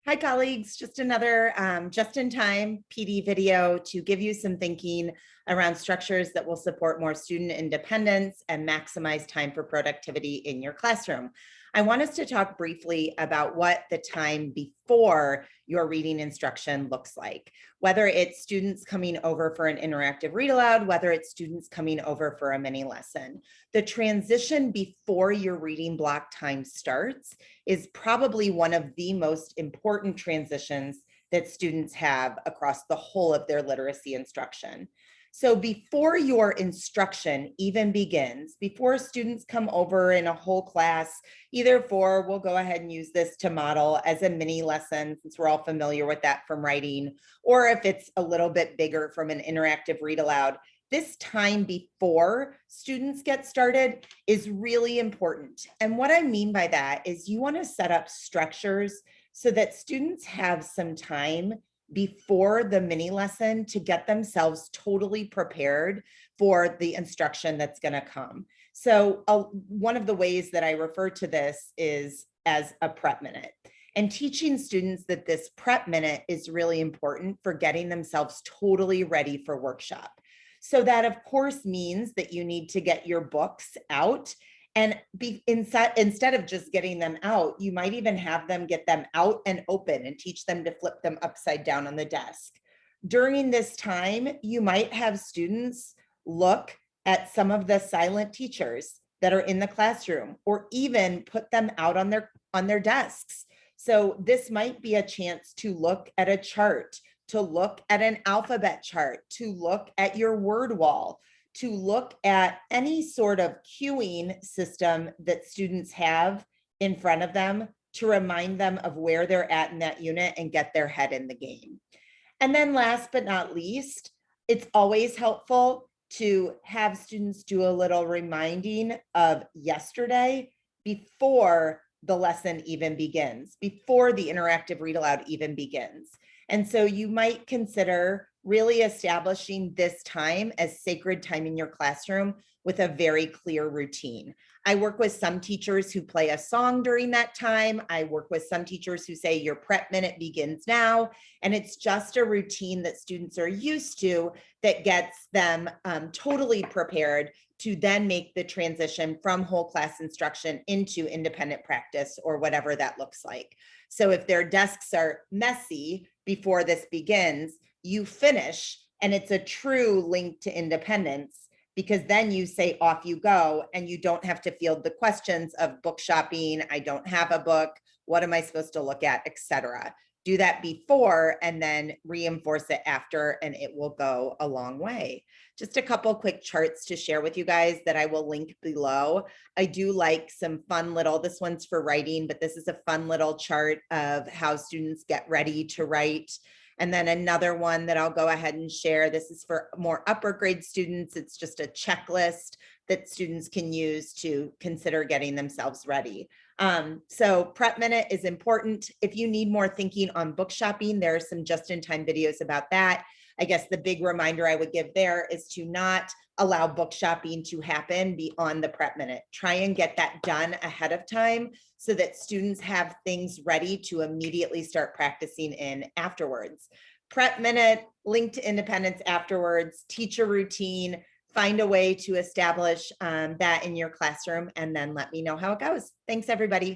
Hi, colleagues. Just another just-in-time PD video to give you some thinking around structures that will support more student independence and maximize time for productivity in your classroom. I want us to talk briefly about what the time before your reading instruction looks like, whether it's students coming over for an interactive read aloud, whether it's students coming over for a mini lesson. The transition before your reading block time starts is probably one of the most important transitions that students have across the whole of their literacy instruction. So before your instruction even begins, before students come over in a whole class, either for, we'll go ahead and use this to model as a mini lesson, since we're all familiar with that from writing, or if it's a little bit bigger from an interactive read aloud, this time before students get started is really important. And what I mean by that is you want to set up structures so that students have some time before the mini lesson to get themselves totally prepared for the instruction that's going to come. So one of the ways that I refer to this is as a prep minute. And teaching students that this prep minute is really important for getting themselves totally ready for workshop. So that, of course, means that you need to get your books out and instead of just getting them out, you might even have them get them out and open and teach them to flip them upside down on the desk. During this time, you might have students look at some of the silent teachers that are in the classroom, or even put them out on their desks. So this might be a chance to look at a chart, to look at an alphabet chart, to look at your word wall, to look at any sort of cueing system that students have in front of them to remind them of where they're at in that unit and get their head in the game. And then last but not least, it's always helpful to have students do a little reminding of yesterday before the lesson even begins, before the interactive read aloud even begins. And so you might consider really establishing this time as sacred time in your classroom with a very clear routine. I work with some teachers who play a song during that time. I work with some teachers who say your prep minute begins now. And it's just a routine that students are used to that gets them totally prepared to then make the transition from whole class instruction into independent practice or whatever that looks like. So if their desks are messy before this begins, you finish, and it's a true link to independence, because then you say off you go and you don't have to field the questions of book shopping. I don't have a book. What am I supposed to look at, etc. Do that before and then reinforce it after, and it will go a long way. Just a couple quick charts to share with you guys that I will link below. I do like some fun little, this one's for writing, but this is a fun little chart of how students get ready to write. And then another one that I'll go ahead and share. This is for more upper grade students. It's just a checklist that students can use to consider getting themselves ready. So prep minute is important. If you need more thinking on book shopping, there are some just-in-time videos about that. I guess the big reminder I would give there is to not allow book shopping to happen beyond the prep minute. Try and get that done ahead of time so that students have things ready to immediately start practicing in afterwards. Prep minute, link to independence afterwards, teach a routine, find a way to establish that in your classroom, and then let me know how it goes. Thanks, everybody.